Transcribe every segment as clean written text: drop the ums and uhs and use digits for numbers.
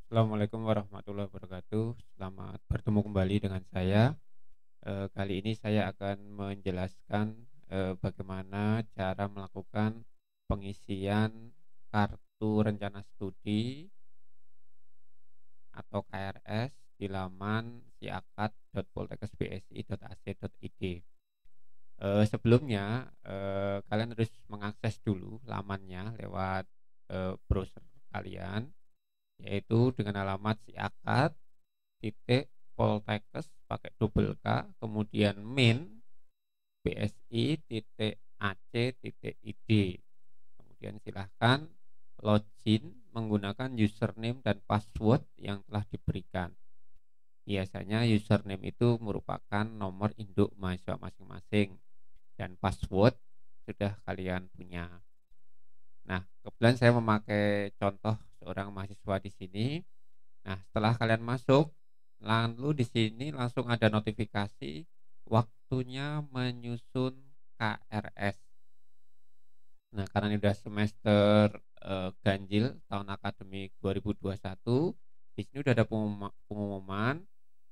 Assalamualaikum warahmatullahi wabarakatuh. Selamat bertemu kembali dengan saya. Kali ini saya akan menjelaskan bagaimana cara melakukan pengisian kartu rencana studi atau KRS di laman siakat.poltekkesbsi.ac.id. Sebelumnya kalian harus mengakses dulu lamannya lewat browser kalian, yaitu dengan alamat siakat titik poltekkes pakai double K, kemudian min bsi titik ac titik id. Kemudian silahkan login menggunakan username dan password yang telah diberikan. Biasanya username itu merupakan nomor induk mahasiswa masing-masing dan password sudah kalian punya. Nah, kebetulan saya memakai contoh seorang mahasiswa di sini. Nah, setelah kalian masuk, lalu di sini langsung ada notifikasi waktunya menyusun KRS. Nah, karena ini sudah semester ganjil tahun akademik 2021, di sini sudah ada pengumuman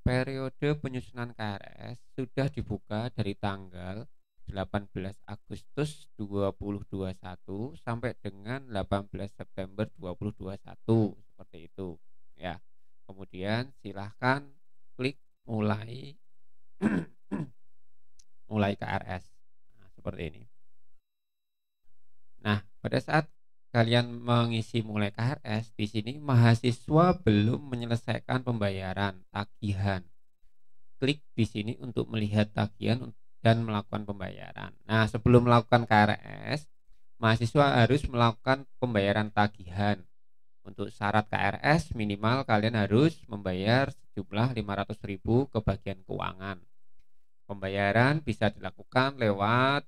periode penyusunan KRS sudah dibuka dari tanggal 18 Agustus 2021 sampai dengan 18 September 2021, seperti itu ya. Kemudian silahkan klik mulai mulai KRS. Nah, seperti ini. Nah, pada saat kalian mengisi mulai KRS, di sini mahasiswa belum menyelesaikan pembayaran tagihan. Klik di sini untuk melihat tagihan dan melakukan pembayaran. Nah, sebelum melakukan KRS, mahasiswa harus melakukan pembayaran tagihan. Untuk syarat KRS minimal kalian harus membayar sejumlah 500.000 ke bagian keuangan. Pembayaran bisa dilakukan lewat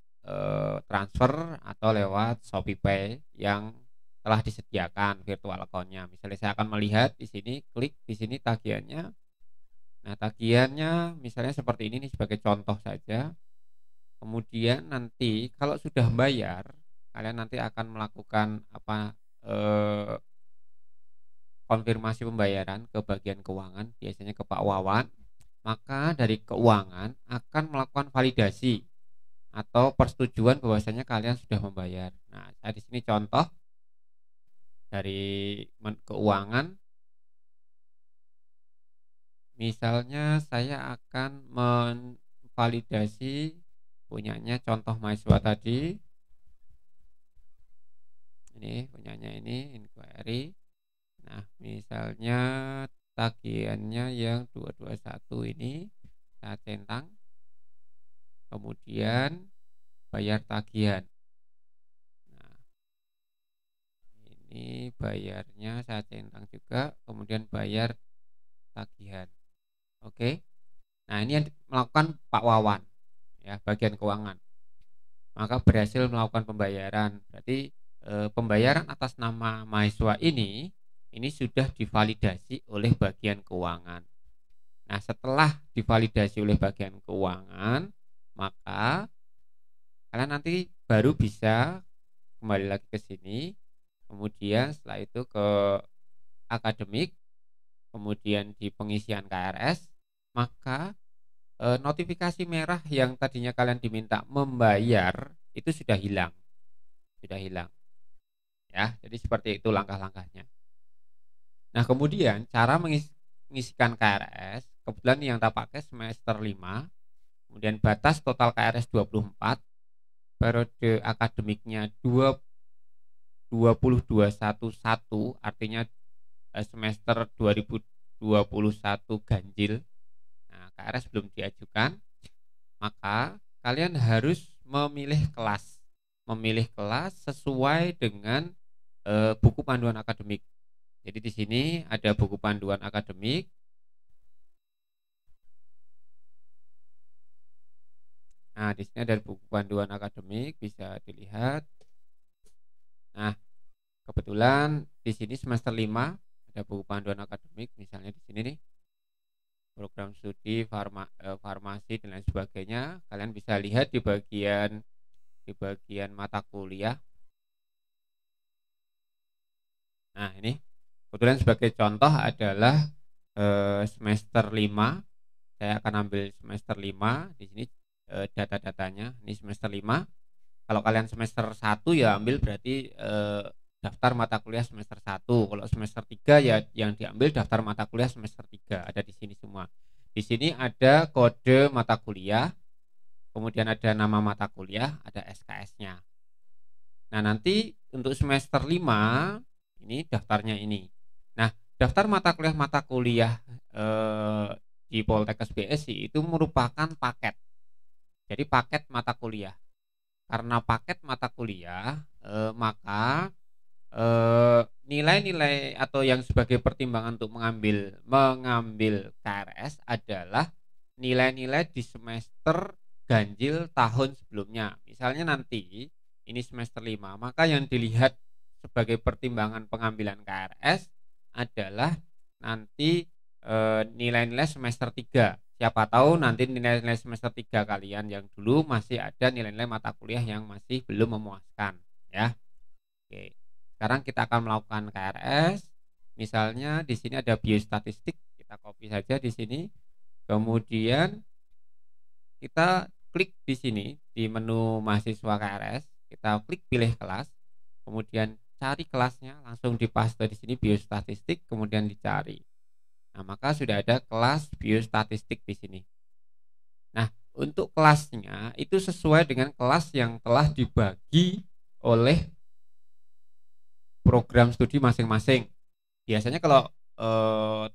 transfer atau lewat ShopeePay yang telah disediakan virtual account-nya. Misalnya saya akan melihat di sini, klik di sini tagihannya. Nah, tagihannya misalnya seperti ini nih, sebagai contoh saja. Kemudian nanti kalau sudah bayar, kalian nanti akan melakukan konfirmasi pembayaran ke bagian keuangan, biasanya ke Pak Wawan. Maka dari keuangan akan melakukan validasi atau persetujuan bahwasanya kalian sudah membayar. Nah, saya di sini contoh dari keuangan. Misalnya saya akan memvalidasi punyanya contoh mahasiswa tadi. Ini punyanya ini inquiry. Nah, misalnya tagihannya yang 221 ini saya centang. Kemudian bayar tagihan. Nah, ini bayarnya saya centang juga, kemudian bayar tagihan. Oke. Nah, ini yang melakukan Pak Wawan ya, bagian keuangan. Maka berhasil melakukan pembayaran. Berarti pembayaran atas nama mahasiswa ini sudah divalidasi oleh bagian keuangan. Nah, setelah divalidasi oleh bagian keuangan, maka kalian nanti baru bisa kembali lagi ke sini. Kemudian setelah itu ke akademik, kemudian di pengisian KRS, maka notifikasi merah yang tadinya kalian diminta membayar itu sudah hilang. Sudah hilang. Ya, jadi seperti itu langkah-langkahnya. Nah, kemudian cara mengisikan KRS, kebetulan yang tak pakai semester 5, kemudian batas total KRS 24, periode akademiknya 2021, artinya semester 2021 ganjil. Nah, KRS belum diajukan, maka kalian harus memilih kelas sesuai dengan buku panduan akademik. Jadi di sini ada buku panduan akademik. Nah, di sini ada buku panduan akademik, bisa dilihat. Nah, kebetulan di sini semester 5 ada buku panduan akademik, misalnya di sini nih. Program studi farmasi dan lain sebagainya. Kalian bisa lihat di bagian mata kuliah. Nah, ini Kebetulan sebagai contoh adalah semester 5. Saya akan ambil semester 5 di sini, data-datanya. Ini semester 5. Kalau kalian semester 1 ya ambil berarti daftar mata kuliah semester 1. Kalau semester 3 ya yang diambil daftar mata kuliah semester 3. Ada di sini semua. Di sini ada kode mata kuliah, kemudian ada nama mata kuliah, ada SKS-nya. Nah, nanti untuk semester 5 ini daftarnya ini. Nah, daftar mata kuliah di Poltekkes BSI itu merupakan paket. Jadi paket mata kuliah. Karena paket mata kuliah, maka nilai-nilai atau yang sebagai pertimbangan untuk mengambil KRS adalah nilai-nilai di semester ganjil tahun sebelumnya. Misalnya nanti ini semester 5, maka yang dilihat sebagai pertimbangan pengambilan KRS adalah nanti nilai-nilai semester 3. Siapa tahu nanti nilai-nilai semester 3 kalian yang dulu masih ada nilai-nilai mata kuliah yang masih belum memuaskan, ya. Oke. Sekarang kita akan melakukan KRS. Misalnya di sini ada biostatistik, kita copy saja di sini. Kemudian kita klik di sini di menu mahasiswa KRS, kita klik pilih kelas, kemudian cari kelasnya, langsung dipaste di sini biostatistik, kemudian dicari. Nah, maka sudah ada kelas biostatistik di sini. Nah, untuk kelasnya itu sesuai dengan kelas yang telah dibagi oleh program studi masing-masing. Biasanya kalau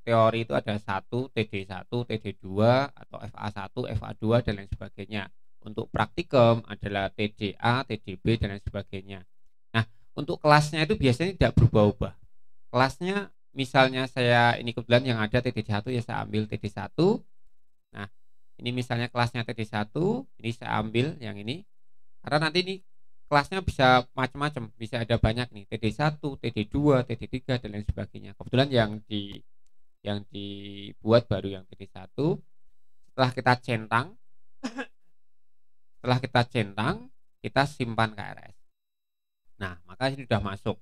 teori itu ada 1, TD1, TD2 atau FA1, FA2 dan lain sebagainya. Untuk praktikum adalah TDA, TDB dan lain sebagainya. Nah, untuk kelasnya itu biasanya tidak berubah-ubah. Kelasnya misalnya saya ini kebetulan yang ada TD1 ya saya ambil TD1. Nah, ini misalnya kelasnya TD1, ini saya ambil yang ini. Karena nanti ini kelasnya bisa macam-macam, bisa ada banyak nih, TD1, TD2, TD3 dan lain sebagainya. Kebetulan yang dibuat baru yang TD1. Setelah kita centang, kita simpan KRS. Nah, maka ini sudah masuk.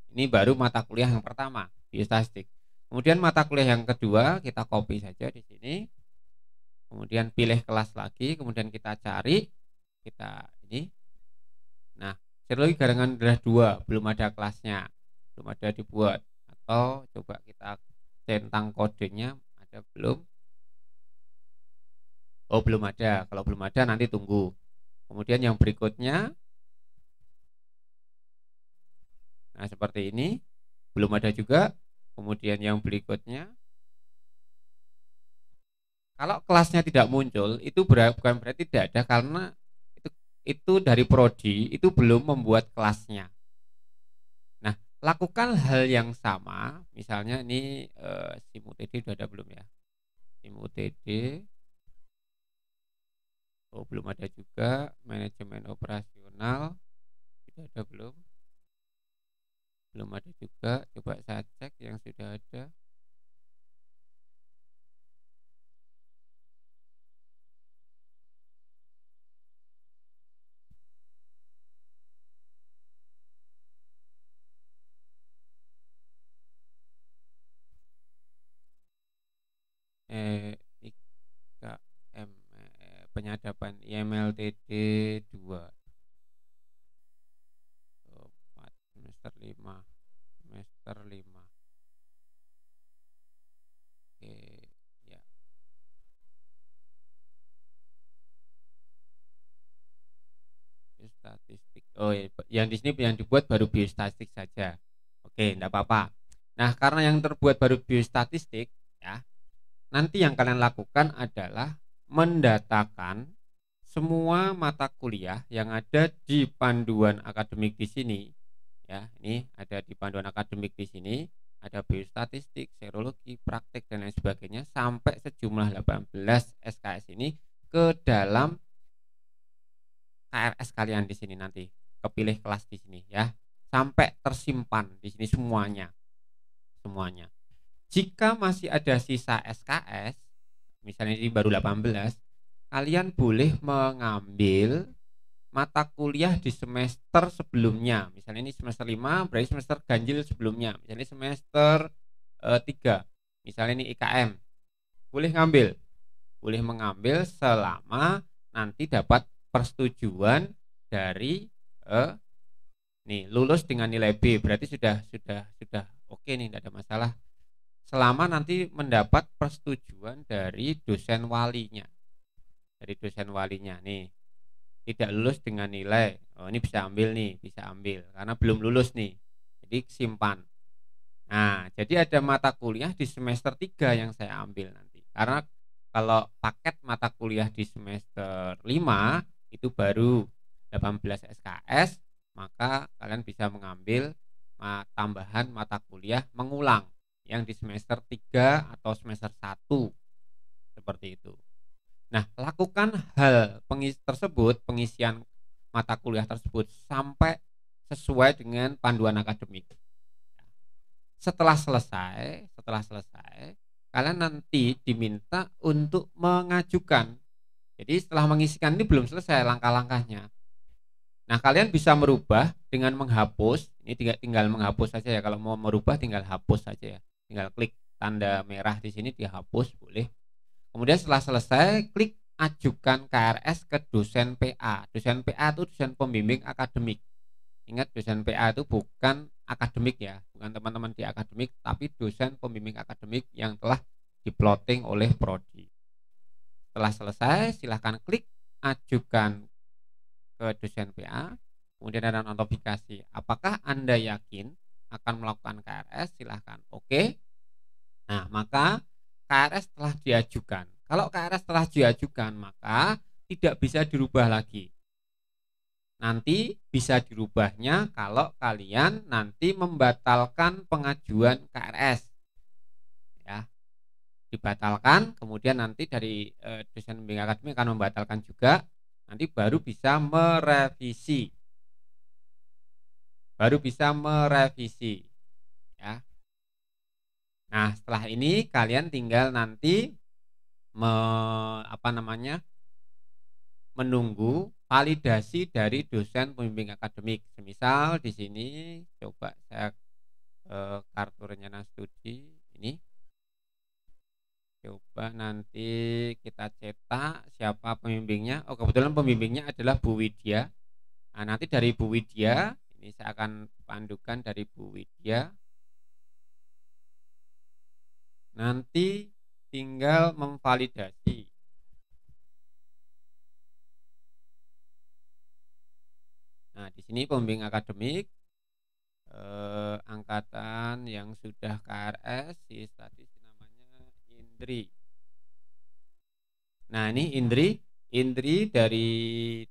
Ini baru mata kuliah yang pertama, biostatistik. Kemudian mata kuliah yang kedua kita copy saja di sini. Kemudian pilih kelas lagi, kemudian kita cari, kita ini. Nah, serologi garangan adalah 2, belum ada kelasnya, belum ada dibuat. Atau coba kita centang kodenya, ada belum? Oh, belum ada. Kalau belum ada nanti tunggu. Kemudian yang berikutnya, nah seperti ini, belum ada juga. Kemudian yang berikutnya, kalau kelasnya tidak muncul, itu bukan berarti tidak ada, karena itu dari prodi itu belum membuat kelasnya. Nah, lakukan hal yang sama. Misalnya ini SIM-UTD sudah ada belum ya? SIM-UTD, oh belum ada juga. Manajemen operasional sudah ada belum? Belum ada juga. Coba saya cek yang sudah ada. IKM, penyadapan IMLTD 2 semester 5. Oke, ya. Biostatistik. Oh ya, yang di sini yang dibuat baru biostatistik saja. Oke, enggak apa-apa. Nah, karena yang terbuat baru biostatistik, ya, nanti yang kalian lakukan adalah mendatakan semua mata kuliah yang ada di panduan akademik di sini. Ya, ini ada di panduan akademik di sini, ada biostatistik, serologi, praktek dan lain sebagainya sampai sejumlah 18 SKS ini ke dalam KRS kalian di sini nanti. Kepilih kelas di sini ya. Sampai tersimpan di sini semuanya. Jika masih ada sisa SKS, misalnya ini baru 18, kalian boleh mengambil mata kuliah di semester sebelumnya. Misalnya ini semester 5, berarti semester ganjil sebelumnya. Misalnya semester 3, misalnya ini IKM. Boleh ngambil, boleh mengambil selama nanti dapat persetujuan dari nih lulus dengan nilai B, berarti sudah oke nih, tidak ada masalah. Selama nanti mendapat persetujuan dari dosen walinya. Dari dosen walinya nih, tidak lulus dengan nilai, oh ini bisa ambil nih, bisa ambil karena belum lulus nih, jadi simpan. Nah, jadi ada mata kuliah di semester 3 yang saya ambil nanti, karena kalau paket mata kuliah di semester 5 itu baru 18 SKS, maka kalian bisa mengambil tambahan mata kuliah mengulang yang di semester 3 atau semester 1 seperti itu. Nah, lakukan hal pengisian mata kuliah tersebut sampai sesuai dengan panduan akademik. Setelah selesai, kalian nanti diminta untuk mengajukan. Jadi setelah mengisikan ini belum selesai langkah-langkahnya. Nah, kalian bisa merubah dengan menghapus. Ini tinggal menghapus saja ya. Kalau mau merubah tinggal hapus saja ya. Tinggal klik tanda merah di sini dihapus, boleh. Kemudian setelah selesai, klik ajukan KRS ke dosen PA. Dosen PA itu dosen pembimbing akademik. Ingat, dosen PA itu bukan akademik ya, bukan teman-teman di akademik, tapi dosen pembimbing akademik yang telah diplotting oleh prodi. Setelah selesai, silahkan klik ajukan ke dosen PA. Kemudian ada notifikasi, apakah Anda yakin akan melakukan KRS? Silahkan oke. Nah, maka KRS telah diajukan. Kalau KRS telah diajukan, maka tidak bisa dirubah lagi. Nanti bisa dirubahnya kalau kalian nanti membatalkan pengajuan KRS. Ya, dibatalkan, kemudian nanti dari dosen pembimbing akademik akan membatalkan juga. Nanti baru bisa merevisi. Ya. Nah, setelah ini kalian tinggal nanti menunggu validasi dari dosen pembimbing akademik. Semisal di sini coba saya kartu rencana studi ini. Coba nanti kita cetak siapa pembimbingnya. Oh, kebetulan pembimbingnya adalah Bu Widya. Nah, nanti dari Bu Widya, ini saya akan pandukan dari Bu Widya. Nanti tinggal memvalidasi. Nah, di sini pembimbing akademik angkatan yang sudah KRS, si statis namanya Indri. Nah, ini Indri dari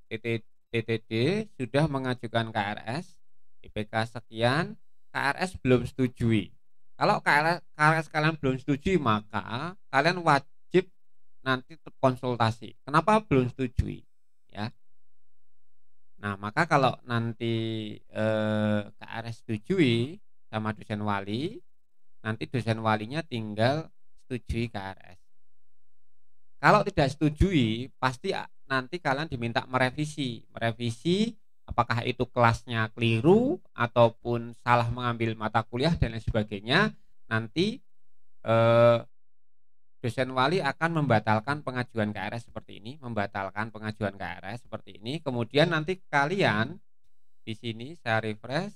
TTD sudah mengajukan KRS, IPK sekian, KRS belum setujui. Kalau KRS kalian belum setujui, maka kalian wajib nanti konsultasi. Kenapa belum setujui? Ya. Nah, maka kalau nanti KRS setujui sama dosen wali, nanti dosen walinya tinggal setujui KRS. Kalau tidak setujui, pasti nanti kalian diminta merevisi apakah itu kelasnya keliru ataupun salah mengambil mata kuliah dan lain sebagainya. Nanti dosen wali akan membatalkan pengajuan KRS seperti ini, Kemudian nanti kalian di sini saya refresh.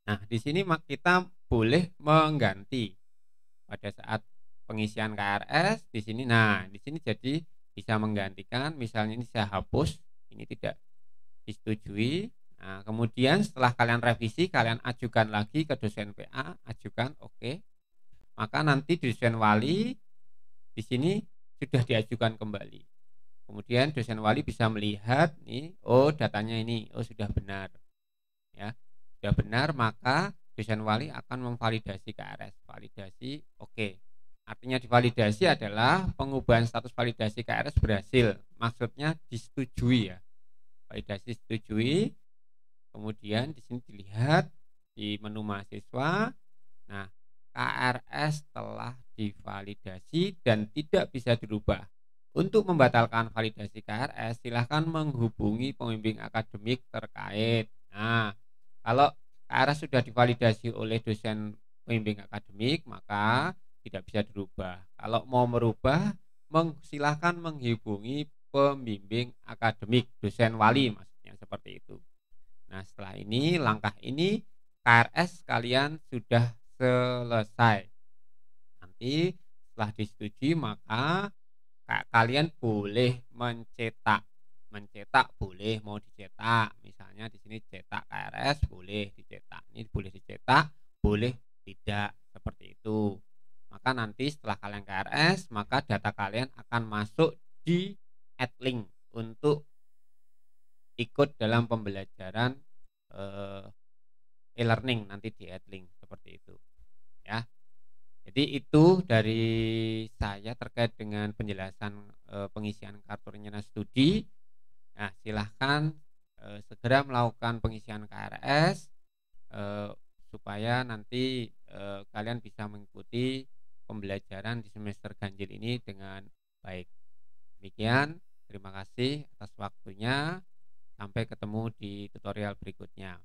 Nah, di sini kita boleh mengganti pada saat pengisian KRS di sini. Nah, di sini jadi bisa menggantikan, misalnya ini saya hapus, ini tidak disetujui. Nah, kemudian setelah kalian revisi, kalian ajukan lagi ke dosen PA, ajukan oke. Maka nanti dosen wali di sini sudah diajukan kembali. Kemudian dosen wali bisa melihat nih, oh datanya ini, oh sudah benar. Ya, sudah benar, maka dosen wali akan memvalidasi KRS. Validasi oke. Artinya divalidasi adalah pengubahan status validasi KRS berhasil. Maksudnya disetujui ya. Validasi setujui. Kemudian di sini dilihat di menu mahasiswa. Nah, KRS telah divalidasi dan tidak bisa dirubah. Untuk membatalkan validasi KRS, silahkan menghubungi pembimbing akademik terkait. Nah, kalau KRS sudah divalidasi oleh dosen pembimbing akademik, maka tidak bisa dirubah. Kalau mau merubah, silahkan menghubungi pembimbing akademik, dosen wali maksudnya seperti itu. Nah, setelah ini, langkah ini KRS kalian sudah selesai. Nanti setelah disetujui, maka kalian boleh mencetak boleh, mau dicetak, misalnya di sini cetak KRS boleh dicetak, ini boleh dicetak, boleh tidak, seperti itu. Maka nanti setelah kalian KRS, maka data kalian akan masuk di Adlink untuk ikut dalam pembelajaran e-learning nanti di Adlink, seperti itu ya. Jadi itu dari saya terkait dengan penjelasan pengisian kartu rencana studi. Nah, silahkan segera melakukan pengisian KRS supaya nanti kalian bisa mengikuti pembelajaran di semester ganjil ini dengan baik. Demikian, terima kasih atas waktunya. Sampai ketemu di tutorial berikutnya.